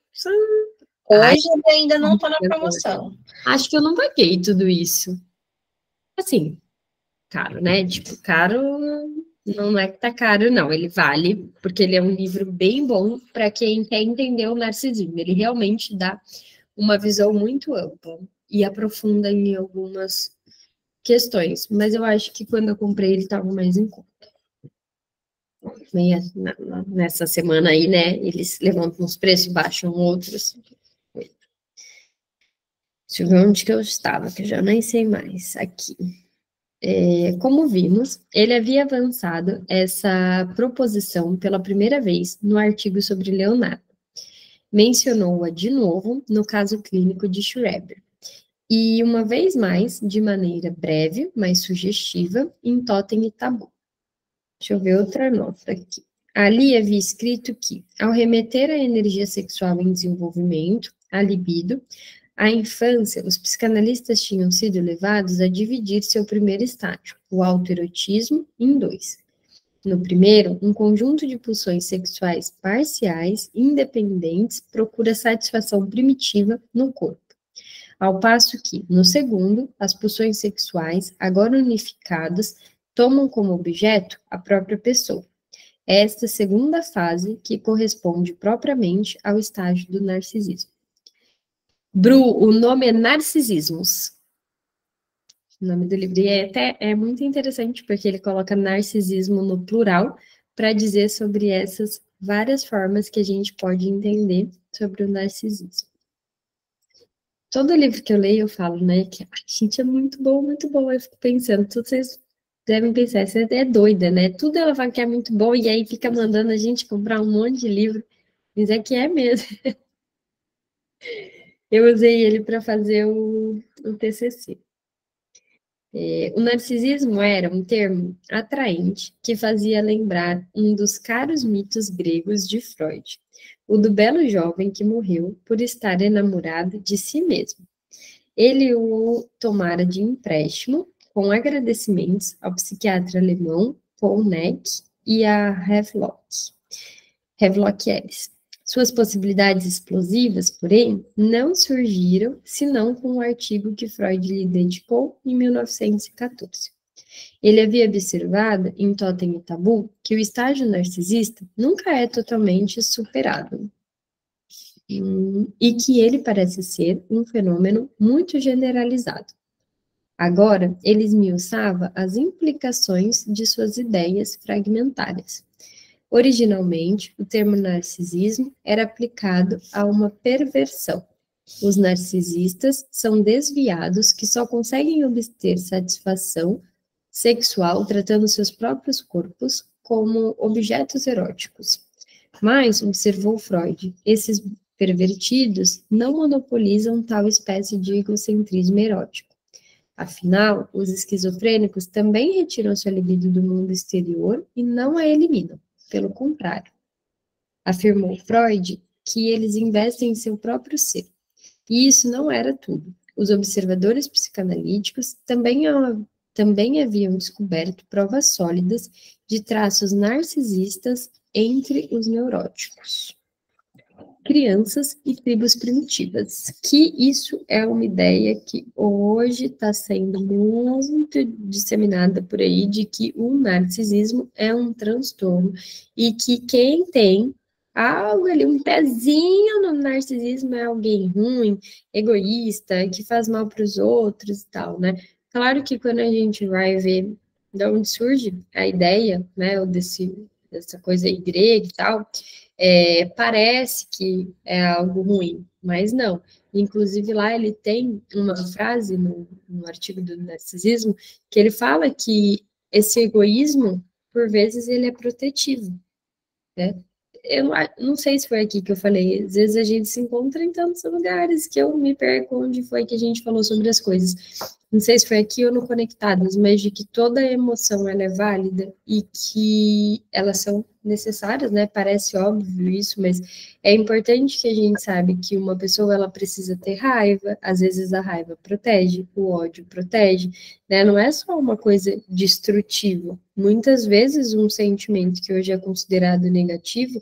Speaker 3: Hoje ele ainda não está na promoção.
Speaker 1: Acho que eu não paguei tudo isso. Assim, caro, né? Tipo, caro não é que tá caro, não. Ele vale, porque ele é um livro bem bom para quem quer entender o narcisismo. Ele realmente dá uma visão muito ampla e aprofunda em algumas questões. Mas eu acho que quando eu comprei ele estava mais em conta. Nessa semana aí, né? Eles levantam uns preços e baixam outros. Deixa eu ver onde que eu estava, que eu já nem sei mais. Aqui. Como vimos, ele havia avançado essa proposição pela primeira vez no artigo sobre Leonardo. Mencionou-a de novo no caso clínico de Schreber. E, uma vez mais, de maneira breve, mas sugestiva, em Totem e Tabu. Deixa eu ver outra nota aqui. Ali havia escrito que, ao remeter à energia sexual em desenvolvimento, a libido, à infância, os psicanalistas tinham sido levados a dividir seu primeiro estágio, o autoerotismo, em dois. No primeiro, um conjunto de pulsões sexuais parciais, independentes, procura satisfação primitiva no corpo. Ao passo que, no segundo, as pulsões sexuais, agora unificadas, tomam como objeto a própria pessoa. É esta segunda fase que corresponde propriamente ao estágio do narcisismo. Bru, o nome é Narcisismos. O nome do livro. E é muito interessante, porque ele coloca narcisismo no plural para dizer sobre essas várias formas que a gente pode entender sobre o narcisismo. Todo livro que eu leio, eu falo, né, que gente, é muito bom, muito bom. Eu fico pensando, tudo vocês devem pensar, você é doida, né? Tudo ela fala que é muito bom e aí fica mandando a gente comprar um monte de livro. Mas é que é mesmo. Eu usei ele para fazer o TCC. O narcisismo era um termo atraente que fazia lembrar um dos caros mitos gregos de Freud, o do belo jovem que morreu por estar enamorado de si mesmo. Ele o tomara de empréstimo, com agradecimentos ao psiquiatra alemão Paul Neck e a Havelock Ellis. Suas possibilidades explosivas, porém, não surgiram senão com o artigo que Freud lhe dedicou em 1914. Ele havia observado, em Totem e Tabu, que o estágio narcisista nunca é totalmente superado, e que ele parece ser um fenômeno muito generalizado. Agora, ele esmiuçava as implicações de suas ideias fragmentárias. Originalmente, o termo narcisismo era aplicado a uma perversão. Os narcisistas são desviados que só conseguem obter satisfação sexual tratando seus próprios corpos como objetos eróticos. Mas, observou Freud, esses pervertidos não monopolizam tal espécie de egocentrismo erótico. Afinal, os esquizofrênicos também retiram sua libido do mundo exterior e não a eliminam. Pelo contrário, afirmou Freud que eles investem em seu próprio ser. E isso não era tudo. Os observadores psicanalíticos também haviam descoberto provas sólidas de traços narcisistas entre os neuróticos. Crianças e tribos primitivas, que isso é uma ideia que hoje está sendo muito disseminada por aí, de que o narcisismo é um transtorno e que quem tem algo ali, um pezinho no narcisismo é alguém ruim, egoísta, que faz mal para os outros e tal, né? Claro que quando a gente vai ver de onde surge a ideia, né, dessa coisa aí grega e tal, parece que é algo ruim, mas não. Inclusive, lá ele tem uma frase no artigo do narcisismo que ele fala que esse egoísmo, por vezes, ele é protetivo, né? Eu não sei se foi aqui que eu falei, às vezes a gente se encontra em tantos lugares que eu me perco onde foi que a gente falou sobre as coisas. não sei se foi aqui ou no Conectadas, mas de que toda emoção ela é válida e que elas são necessárias, né? Parece óbvio isso, mas é importante que a gente sabe que uma pessoa ela precisa ter raiva, às vezes a raiva protege, o ódio protege, né? Não é só uma coisa destrutiva. Muitas vezes um sentimento que hoje é considerado negativo,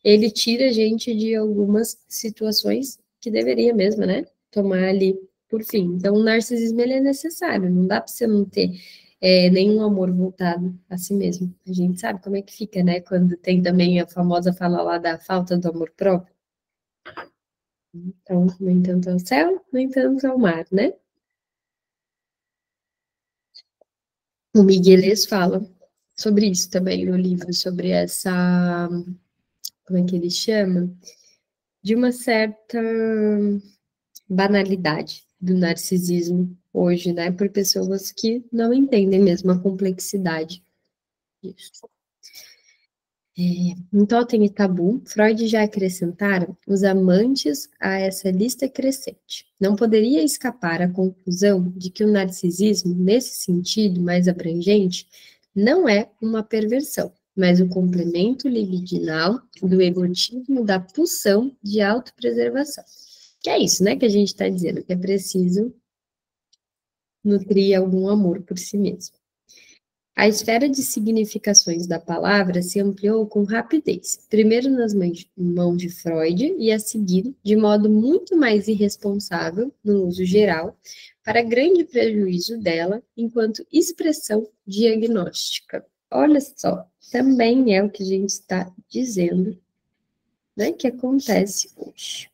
Speaker 1: ele tira a gente de algumas situações que deveria mesmo, né? Tomar ali por fim. Então, o narcisismo ele é necessário, não dá para você não ter nenhum amor voltado a si mesmo. A gente sabe como é que fica, né? Quando tem também a famosa fala lá da falta do amor próprio. Então, no entanto ao céu, no entanto ao mar, né? O Migueles fala sobre isso também no livro, sobre essa, como é que ele chama? De uma certa banalidade do narcisismo hoje, né, por pessoas que não entendem mesmo a complexidade disso. Em Totem e Tabu, Freud já acrescentara os amantes a essa lista crescente. Não poderia escapar à conclusão de que o narcisismo, nesse sentido mais abrangente, não é uma perversão, mas o complemento libidinal do egotismo da pulsão de autopreservação. Que é isso, né, que a gente está dizendo, que é preciso nutrir algum amor por si mesmo. A esfera de significações da palavra se ampliou com rapidez, primeiro nas mãos de Freud e a seguir, de modo muito mais irresponsável, no uso geral, para grande prejuízo dela enquanto expressão diagnóstica. Olha só, também é o que a gente está dizendo, né, que acontece hoje.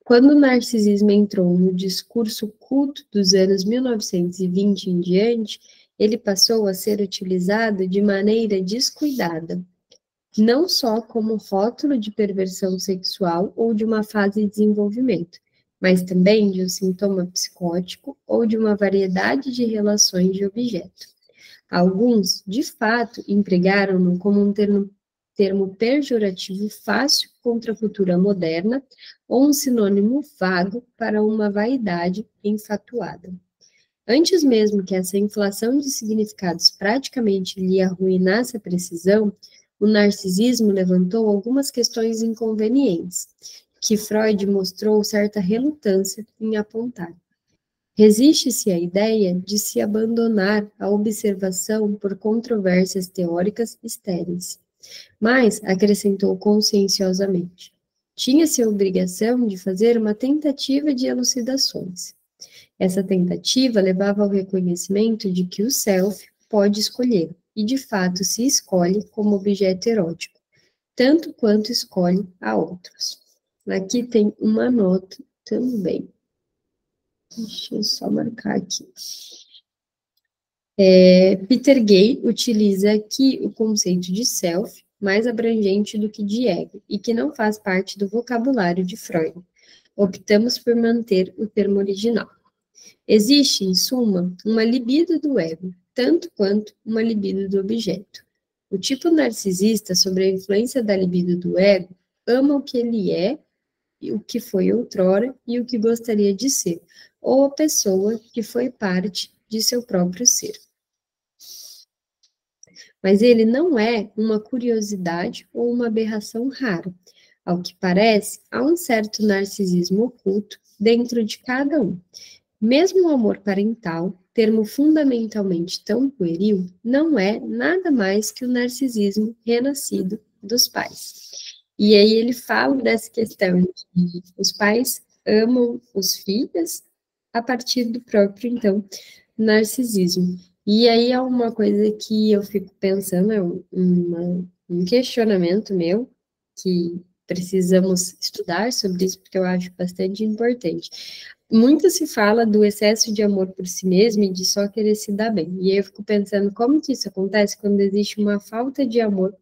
Speaker 1: Quando o narcisismo entrou no discurso culto dos anos 1920 em diante, ele passou a ser utilizado de maneira descuidada, não só como rótulo de perversão sexual ou de uma fase de desenvolvimento, mas também de um sintoma psicótico ou de uma variedade de relações de objeto. Alguns, de fato, empregaram-no como um termo pejorativo fácil contra a cultura moderna ou um sinônimo vago para uma vaidade enfatuada. Antes mesmo que essa inflação de significados praticamente lhe arruinasse a precisão, o narcisismo levantou algumas questões inconvenientes, que Freud mostrou certa relutância em apontar. Resiste-se à ideia de se abandonar à observação por controvérsias teóricas estéreis. Mas, acrescentou conscienciosamente, tinha-se a obrigação de fazer uma tentativa de elucidações. Essa tentativa levava ao reconhecimento de que o self pode escolher, e de fato se escolhe como objeto erótico, tanto quanto escolhe a outros. Aqui tem uma nota também. Deixa eu só marcar aqui. Peter Gay utiliza aqui o conceito de self, mais abrangente do que de ego, e que não faz parte do vocabulário de Freud. Optamos por manter o termo original. Existe, em suma, uma libido do ego, tanto quanto uma libido do objeto. O tipo narcisista, sob a influência da libido do ego, ama o que ele é, o que foi outrora e o que gostaria de ser, ou a pessoa que foi parte de seu próprio ser. Mas ele não é uma curiosidade ou uma aberração rara. Ao que parece, há um certo narcisismo oculto dentro de cada um. Mesmo o amor parental, termo fundamentalmente tão pueril, não é nada mais que o narcisismo renascido dos pais. E aí ele fala dessa questão de que os pais amam os filhos a partir do próprio, então, narcisismo. E aí é uma coisa que eu fico pensando, é um questionamento meu, que precisamos estudar sobre isso, porque eu acho bastante importante. Muito se fala do excesso de amor por si mesmo e de só querer se dar bem. E aí eu fico pensando como que isso acontece quando existe uma falta de amor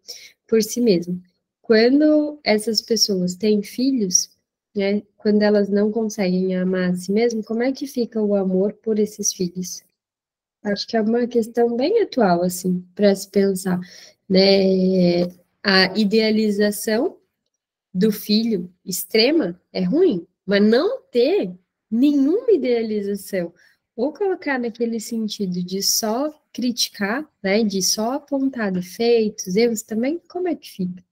Speaker 1: por si mesmo. Quando essas pessoas têm filhos, né, quando elas não conseguem amar a si mesmo, como é que fica o amor por esses filhos? Acho que é uma questão bem atual, assim, para se pensar, né? A idealização do filho extrema é ruim, mas não ter nenhuma idealização ou colocar naquele sentido de só criticar, né, de só apontar defeitos, erros também, como é que fica?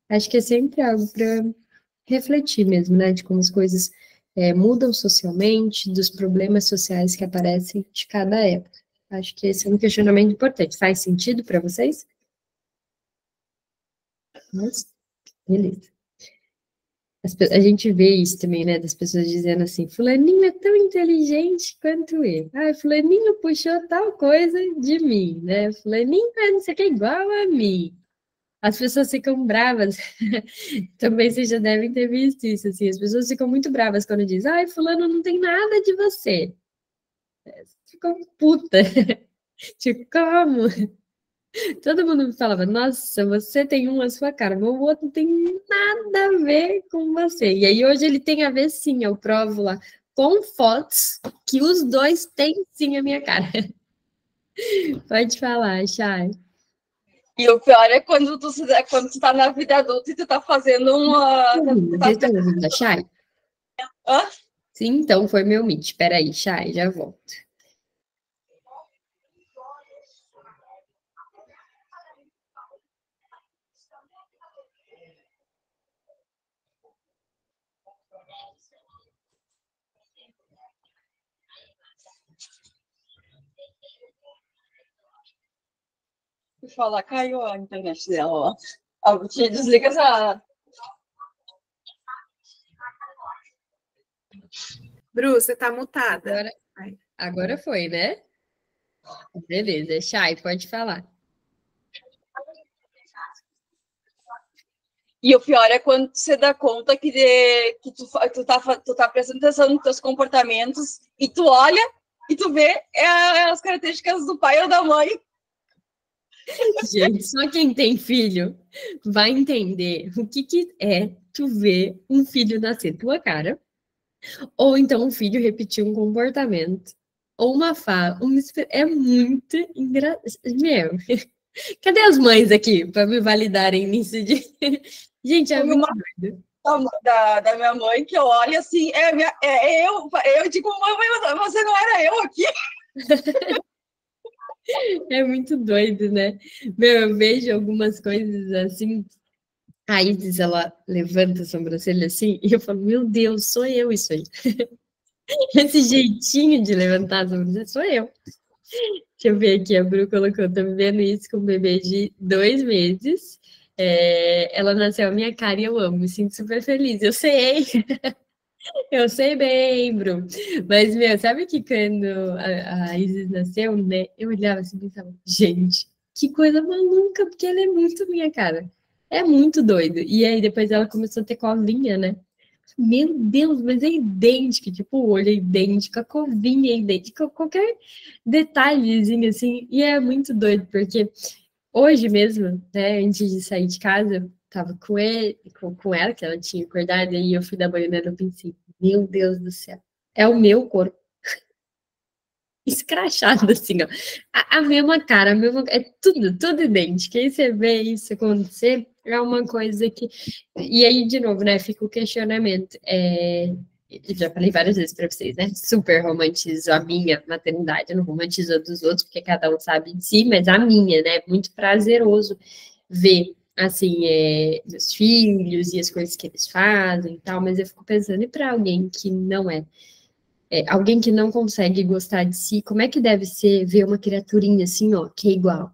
Speaker 1: Acho que é sempre algo para refletir mesmo, né, de como as coisas mudam socialmente, dos problemas sociais que aparecem de cada época. Acho que esse é um questionamento importante. Faz sentido para vocês? Mas, beleza. A gente vê isso também, né, das pessoas dizendo assim, fulaninho é tão inteligente quanto eu. Ah, fulaninho puxou tal coisa de mim, né? Fulaninho é não sei o que, igual a mim. As pessoas ficam bravas. Também vocês já devem ter visto isso, assim. As pessoas ficam muito bravas quando dizem, ai, fulano não tem nada de você. Ficam puta. Tipo, como? Todo mundo me falava, nossa, você tem um à sua cara, mas o outro não tem nada a ver com você. E aí hoje ele tem a ver sim, eu provo lá com fotos que os dois têm sim a minha cara. Pode falar, Chay.
Speaker 3: E o pior é quando tu tá na vida adulta e tu tá fazendo uma.
Speaker 1: Vocês estão ouvindo a Chay?
Speaker 3: Hã?
Speaker 1: Sim, então foi meu meet. Espera aí, Chay, já volto.
Speaker 3: Deixa eu falar, caiu a internet dela, ó. Te desliga essa.
Speaker 2: Bru, você tá mutada.
Speaker 1: Agora foi, né? Beleza, Chay, pode falar.
Speaker 3: E o pior é quando você dá conta que tu tá prestando atenção nos teus comportamentos e tu olha e tu vê as características do pai ou da mãe.
Speaker 1: Gente, só quem tem filho vai entender o que é tu ver um filho nascer tua cara, ou então um filho repetir um comportamento, ou uma fala. É muito engraçado. Meu, cadê as mães aqui para me validarem nisso de. Gente, é muito doido.
Speaker 3: Da minha mãe, que eu olho assim, eu digo, mãe, você não era eu aqui?
Speaker 1: É muito doido, né? Meu, eu vejo algumas coisas assim, a Isis, ela levanta a sobrancelha assim, e eu falo, meu Deus, sou eu isso aí. Esse jeitinho de levantar a sobrancelha sou eu. Deixa eu ver aqui, a Bru colocou, tô vivendo isso com um bebê de 2 meses. Ela nasceu a minha cara e eu amo, me sinto super feliz. Eu sei, eu sei bem, Bru. Mas, meu, sabe que quando a Isis nasceu, né, eu olhava assim e pensava, gente, que coisa maluca, porque ela é muito minha cara. É muito doido. E aí depois ela começou a ter colinha, né? Meu Deus, mas é idêntica, tipo, o olho é idêntico, a covinha é idêntica, qualquer detalhezinho assim, e é muito doido, porque hoje mesmo, né, antes de sair de casa, eu tava com ela, que ela tinha acordado, e eu fui dar banho nela, eu pensei, meu Deus do céu, é o meu corpo. Escrachado, assim, ó. A mesma cara, é tudo idêntico. Aí você vê isso acontecer, é uma coisa que. E aí, de novo, né, fica o questionamento. Eu já falei várias vezes para vocês, né? Super romantizo a minha maternidade, eu não romantizo a dos outros, porque cada um sabe de si, mas a minha, né? Muito prazeroso ver, assim, meus filhos e as coisas que eles fazem e tal, mas eu fico pensando, e para alguém que não é? Alguém que não consegue gostar de si, como é que deve ser ver uma criaturinha assim, ó, que é igual,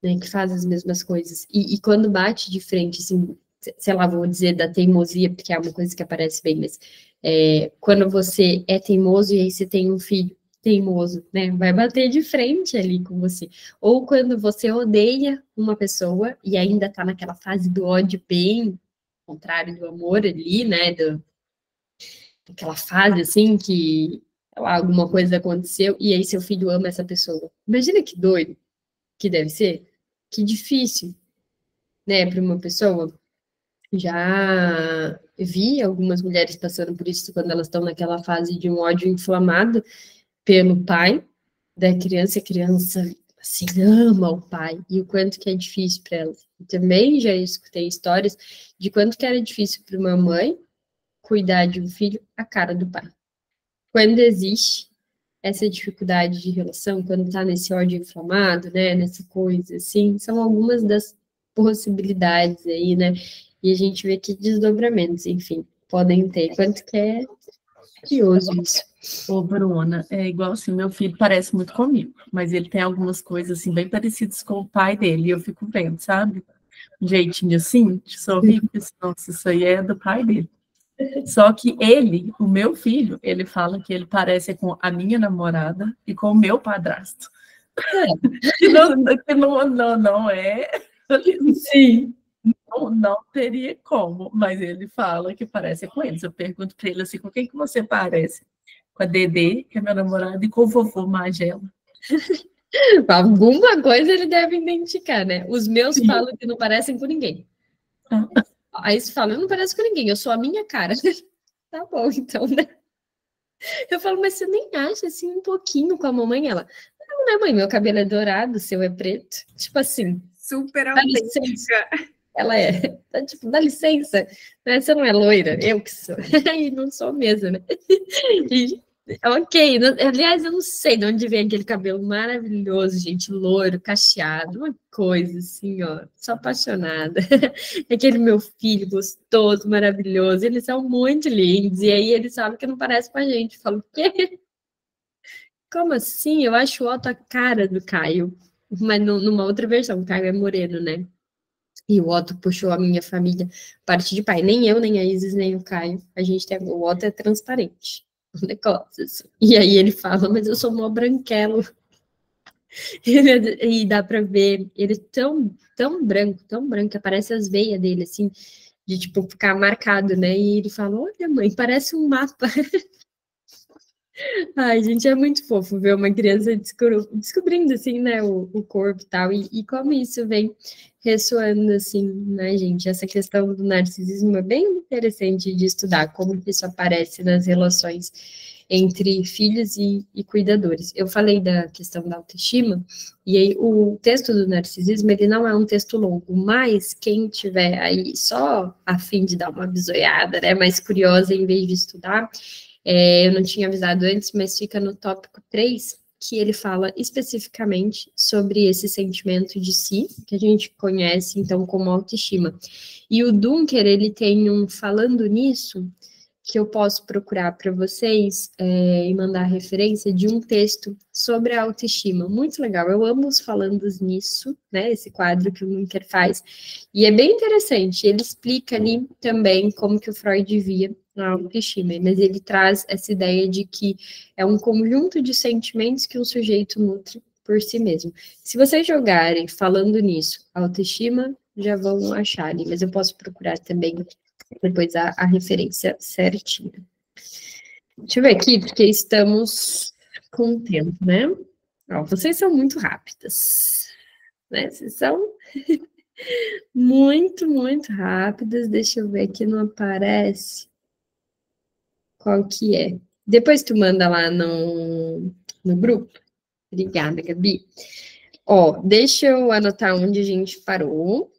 Speaker 1: né, que faz as mesmas coisas. E quando bate de frente, assim, sei lá, vou dizer da teimosia, porque é uma coisa que aparece bem, mas quando você é teimoso e aí você tem um filho teimoso, né, vai bater de frente ali com você. Ou quando você odeia uma pessoa e ainda tá naquela fase do ódio bem contrário do amor ali, né, aquela fase assim que sei lá, alguma coisa aconteceu e aí seu filho ama essa pessoa. Imagina que doido que deve ser, que difícil, né, para uma pessoa. Já vi algumas mulheres passando por isso quando elas estão naquela fase de um ódio inflamado pelo pai da criança, a criança assim, ama o pai, e o quanto que é difícil para ela. Eu também já escutei histórias de quanto que era difícil para uma mãe cuidar de um filho à cara do pai. Quando existe essa dificuldade de relação, quando está nesse ódio inflamado, né, nessa coisa, assim, são algumas das possibilidades aí, né, e a gente vê que desdobramentos, enfim, podem ter, quanto que é curioso isso.
Speaker 2: Ô, Bruna, é igual assim, meu filho parece muito comigo, mas ele tem algumas coisas assim bem parecidas com o pai dele, e eu fico vendo, sabe? Um jeitinho assim, de sorrir, porque assim, nossa, isso aí é do pai dele. Só que ele, o meu filho, ele fala que ele parece com a minha namorada e com o meu padrasto. Que não é.
Speaker 1: Sim.
Speaker 2: Não teria como, mas ele fala que parece com eles. Eu pergunto para ele assim, com quem que você parece? Com a Dedê, que é minha namorada, e com o vovô Magela.
Speaker 1: Alguma coisa ele deve identificar, né? Os meus falam que não parecem com ninguém. Aí você fala, eu não pareço com ninguém, eu sou a minha cara. Tá bom, então, né? Eu falo, mas você nem acha assim um pouquinho com a mamãe? Ela, não, né, mãe? Meu cabelo é dourado, o seu é preto. Tipo assim,
Speaker 4: Super
Speaker 1: dá licença.
Speaker 4: autêntica.
Speaker 1: Ela é, tá, tipo, dá licença, né? Você não é loira, eu que sou. E não sou mesmo, né? E, ok, aliás, eu não sei de onde vem aquele cabelo maravilhoso, gente, loiro, cacheado, uma coisa assim, ó, sou apaixonada. Aquele meu filho gostoso, maravilhoso, eles são muito lindos, e aí eles sabem que não parece com a gente. Eu falo, o quê? Como assim? Eu acho o Otto a cara do Caio, mas numa outra versão, o Caio é moreno, né? E o Otto puxou a minha família, parte de pai. Nem eu, nem a Isis, nem o Caio. A gente tem. O Otto é transparente. Um negócio assim. E aí ele fala, mas eu sou mó branquelo. E dá pra ver ele tão branco, que aparece as veias dele, assim, de tipo ficar marcado, né? E ele fala: olha, mãe, parece um mapa. Ai, gente, é muito fofo ver uma criança descobrindo, assim, né, o corpo e tal, e como isso vem ressoando, assim, né, gente? Essa questão do narcisismo é bem interessante de estudar, como que isso aparece nas relações entre filhos e cuidadores. Eu falei da questão da autoestima, e aí o texto do narcisismo, ele não é um texto longo, mas quem tiver aí só a fim de dar uma bisoiada, né, mais curiosa, em vez de estudar, eu não tinha avisado antes, mas fica no tópico 3, que ele fala especificamente sobre esse sentimento de si, que a gente conhece, então, como autoestima. E o Dunker, ele tem falando nisso, que eu posso procurar para vocês e mandar referência de um texto sobre a autoestima. Muito legal, eu amo os falandos nisso, né, esse quadro que o Dunker faz, e é bem interessante, ele explica ali também como que o Freud via a autoestima, mas ele traz essa ideia de que é um conjunto de sentimentos que um sujeito nutre por si mesmo. Se vocês jogarem falando nisso, autoestima, já vão achar ali, mas eu posso procurar também depois a referência certinha. Deixa eu ver aqui, porque estamos com o tempo, né? Ó, vocês são muito rápidas, né? Vocês são muito rápidas. Deixa eu ver aqui, não aparece qual que é. Depois tu manda lá no grupo. Obrigada, Gabi. Ó, deixa eu anotar onde a gente parou.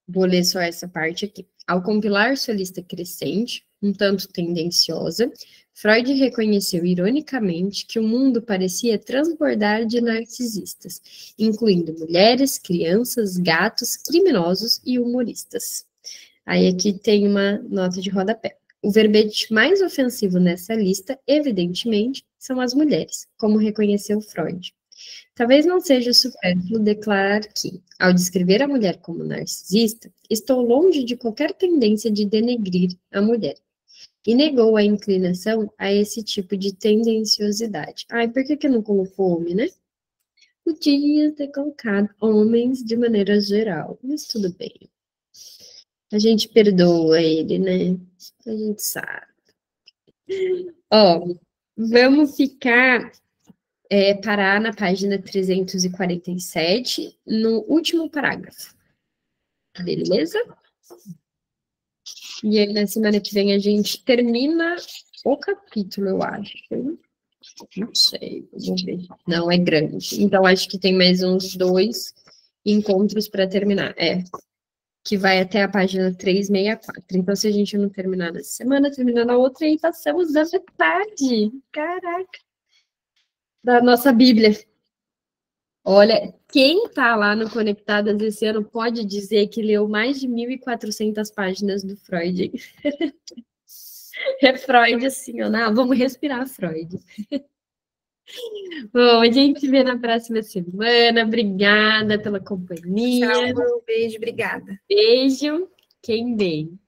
Speaker 1: Vou ler só essa parte aqui. Ao compilar sua lista crescente, um tanto tendenciosa, Freud reconheceu ironicamente que o mundo parecia transbordar de narcisistas, incluindo mulheres, crianças, gatos, criminosos e humoristas. Aí aqui tem uma nota de rodapé. O verbete mais ofensivo nessa lista, evidentemente, são as mulheres, como reconheceu Freud. Talvez não seja supérfluo declarar que, ao descrever a mulher como narcisista, estou longe de qualquer tendência de denegrir a mulher. E negou a inclinação a esse tipo de tendenciosidade. Ai, por que não colocou homem, né? Podia ter colocado homens de maneira geral, mas tudo bem. A gente perdoa ele, né? A gente sabe. Ó, vamos parar na página 347, no último parágrafo. Beleza? E aí, na semana que vem, a gente termina o capítulo, eu acho. Não sei, vamos ver. Não, é grande. Então, acho que tem mais uns 2 encontros para terminar. Que vai até a página 364. Então, se a gente não terminar nessa semana, terminar na outra, aí passamos da metade. Caraca! Da nossa Bíblia. Olha, quem está lá no Conectadas esse ano pode dizer que leu mais de 1.400 páginas do Freud. É Freud assim, ó. Não, vamos respirar, Freud. Bom, a gente se vê na próxima semana. Obrigada pela companhia.
Speaker 4: Tchau, beijo, obrigada.
Speaker 1: Beijo. Quem vem?